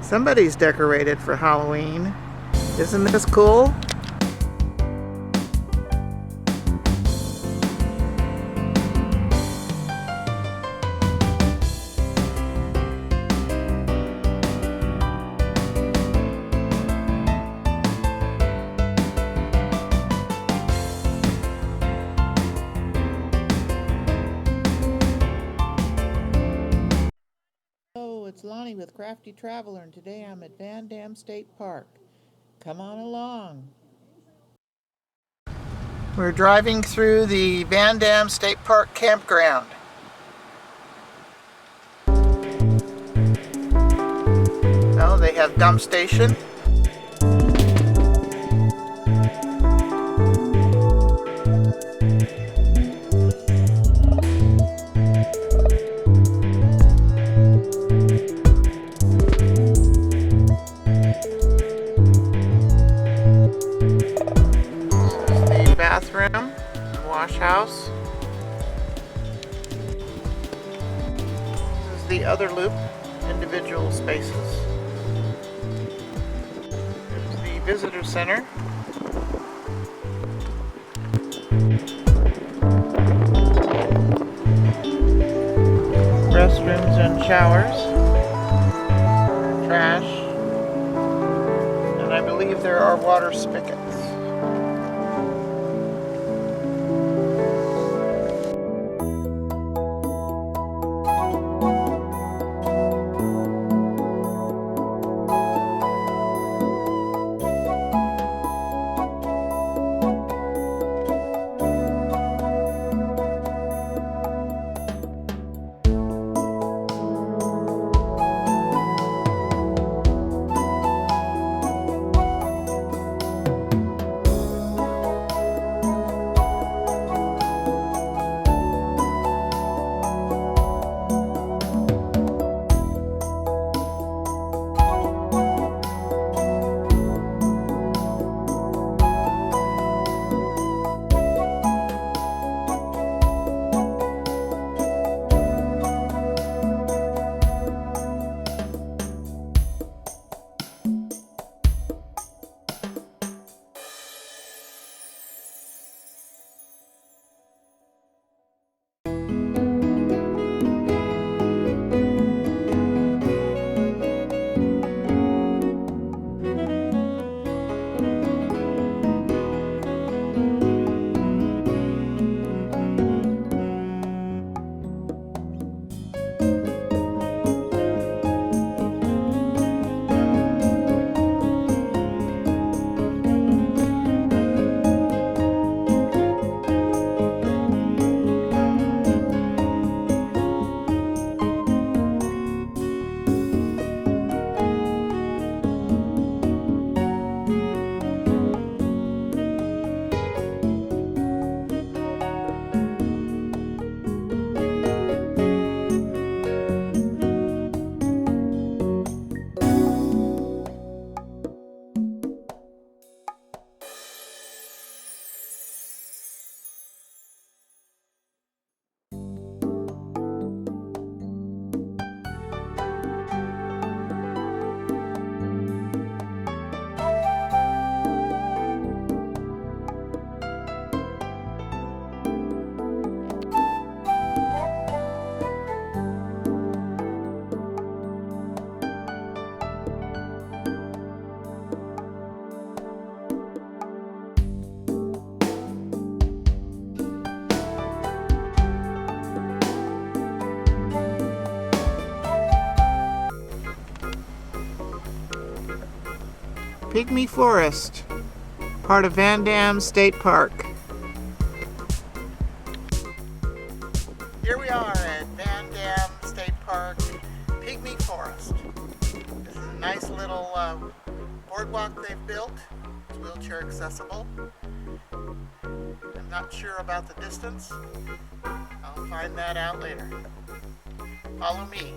Somebody's decorated for Halloween. Isn't this cool? It's Lonnie with Crafty Traveler, and today I'm at Damme State Park. Come on along. We're driving through the Damme State Park campground. Oh, they have dump station. Bathroom and wash house. This is the other loop, individual spaces. There's the visitor center. Restrooms and showers. Trash. And I believe there are water spigots. Pigmy Forest, part of Damme State Park. Here we are at Damme State Park, Pigmy Forest. This is a nice little boardwalk they've built. It's wheelchair accessible. I'm not sure about the distance. I'll find that out later. Follow me.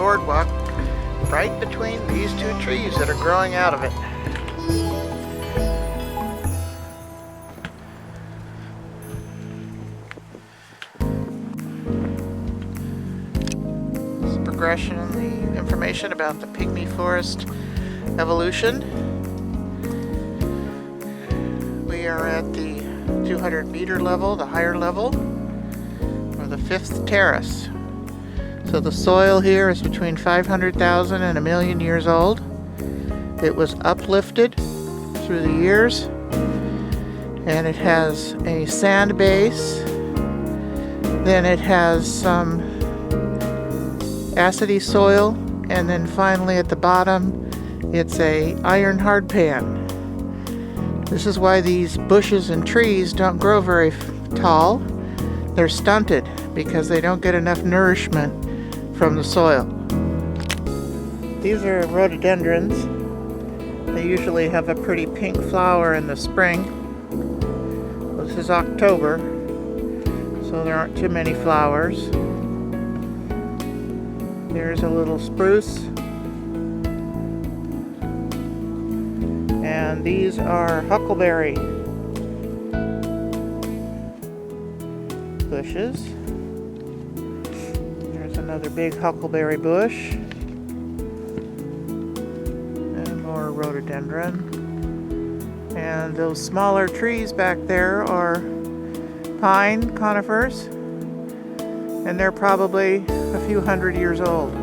boardwalk right between these two trees that are growing out of it. This is progression and the information about the pygmy forest evolution. We are at the 200-meter level, the higher level, or the 5th terrace. So the soil here is between 500,000 and 1,000,000 years old. It was uplifted through the years, and it has a sand base. Then it has some acidy soil, and then finally at the bottom it's a iron hardpan. This is why these bushes and trees don't grow very tall. They're stunted because they don't get enough nourishment from the soil. These are rhododendrons. They usually have a pretty pink flower in the spring. This is October, so there aren't too many flowers. There's a little spruce. And these are huckleberry bushes. There's another big huckleberry bush. And more rhododendron. And those smaller trees back there are pine conifers. And they're probably a few hundred years old.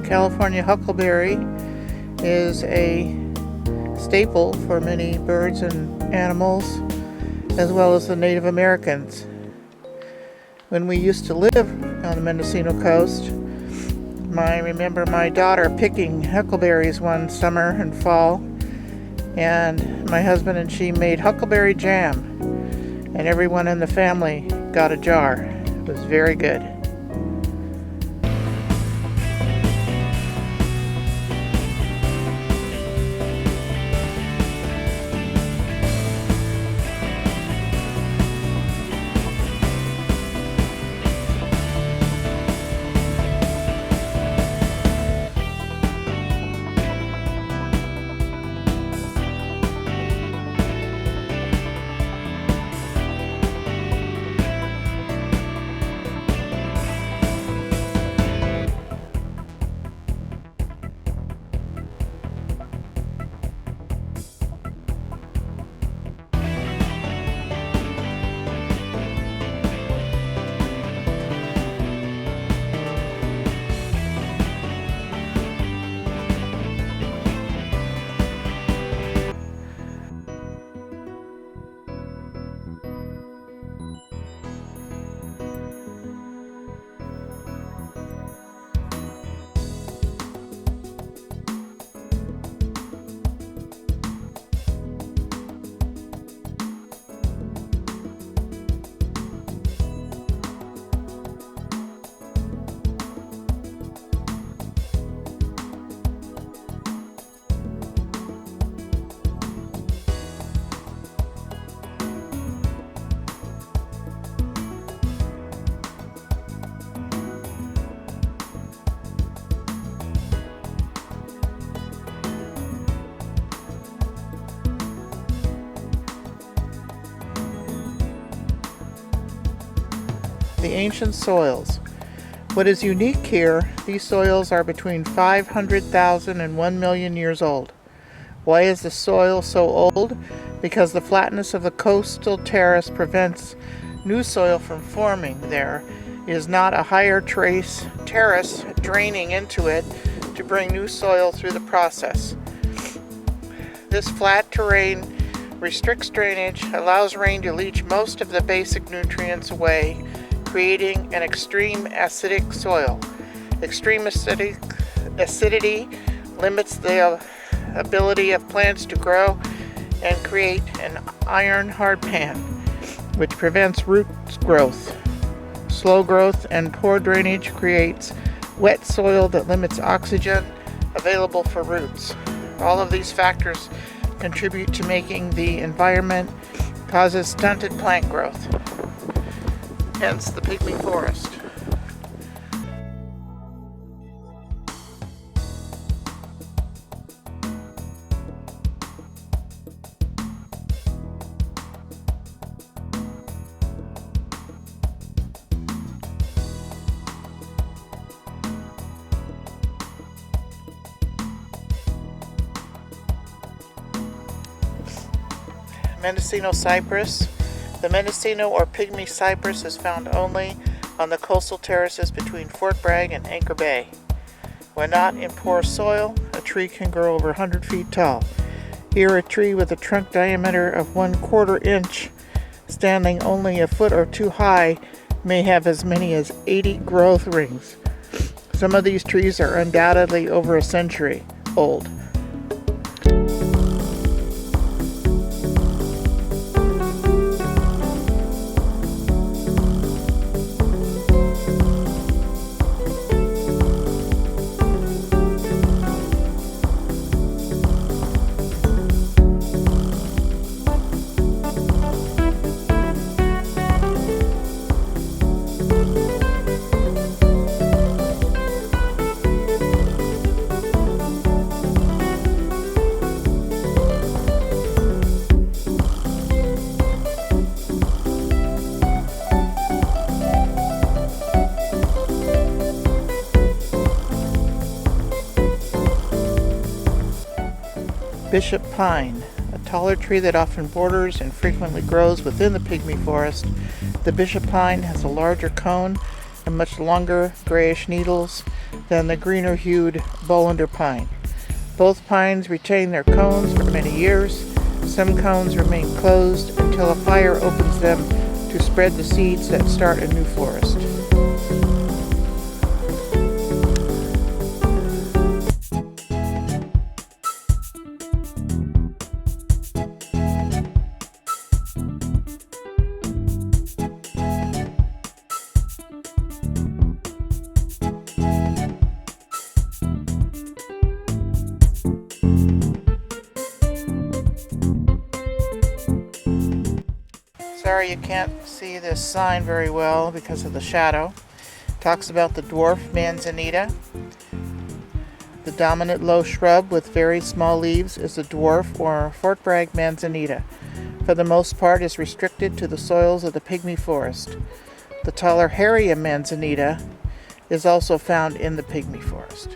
California huckleberry is a staple for many birds and animals, as well as the Native Americans. When we used to live on the Mendocino coast, I remember my daughter picking huckleberries one summer and fall, and my husband and she made huckleberry jam, and everyone in the family got a jar. It was very good. The ancient soils. What is unique here, these soils are between 500,000 and 1,000,000 years old. Why is the soil so old? Because the flatness of the coastal terrace prevents new soil from forming. There is not a higher terrace draining into it to bring new soil through the process. This flat terrain restricts drainage, allows rain to leach most of the basic nutrients away, creating an extreme acidic soil. Extreme acidity limits the ability of plants to grow and create an iron hardpan, which prevents root growth. Slow growth and poor drainage creates wet soil that limits oxygen available for roots. All of these factors contribute to making the environment causes stunted plant growth, hence the pygmy forest. Mendocino cypress. The Mendocino or pygmy cypress is found only on the coastal terraces between Fort Bragg and Anchor Bay. When not in poor soil, a tree can grow over 100 feet tall. Here, a tree with a trunk diameter of 1/4 inch, standing only a foot or two high, may have as many as 80 growth rings. Some of these trees are undoubtedly over a century old. Bishop pine, a taller tree that often borders and frequently grows within the pygmy forest. The bishop pine has a larger cone and much longer grayish needles than the greener-hued Bolander pine. Both pines retain their cones for many years. Some cones remain closed until a fire opens them to spread the seeds that start a new forest. Sorry you can't see this sign very well because of the shadow. It talks about the dwarf manzanita. The dominant low shrub with very small leaves is the dwarf or Fort Bragg manzanita. For the most part is restricted to the soils of the pygmy forest. The taller hairy manzanita is also found in the pygmy forest.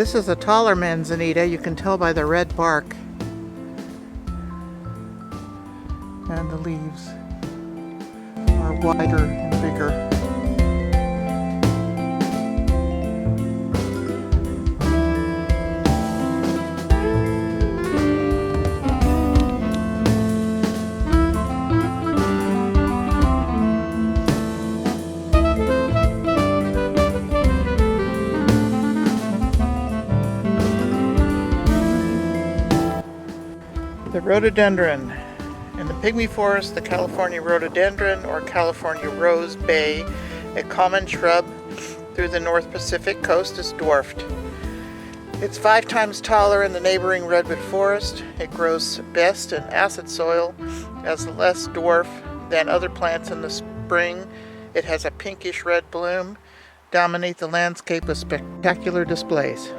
This is a taller manzanita, you can tell by the red bark and the leaves are wider and bigger. The rhododendron. In the pygmy forest, the California rhododendron, or California rose bay, a common shrub through the North Pacific coast, is dwarfed. It's 5 times taller in the neighboring redwood forest. It grows best in acid soil, as less dwarf than other plants in the spring. It has a pinkish red bloom, dominate the landscape with spectacular displays.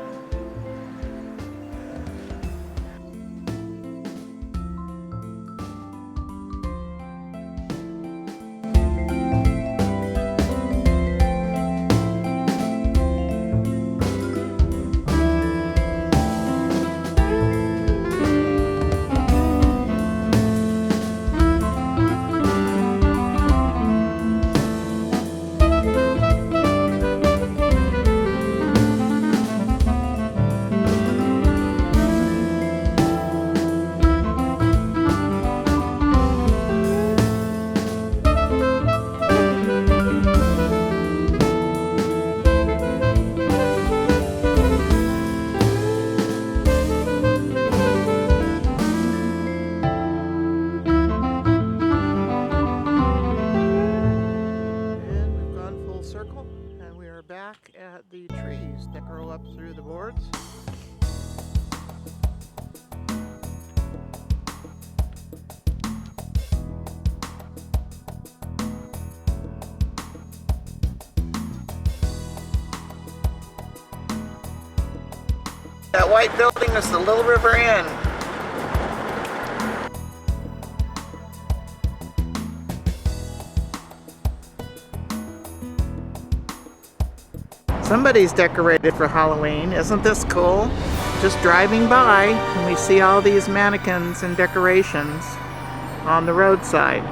Back at the trees that grow up through the boards. That white building is the Little River Inn. Somebody's decorated for Halloween. Isn't this cool? Just driving by and we see all these mannequins and decorations on the roadside.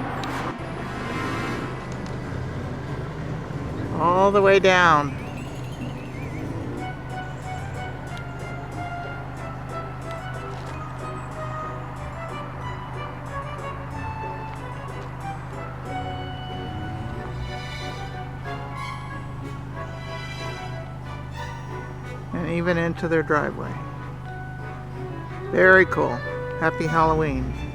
All the way down. And even into their driveway. Very cool. Happy Halloween.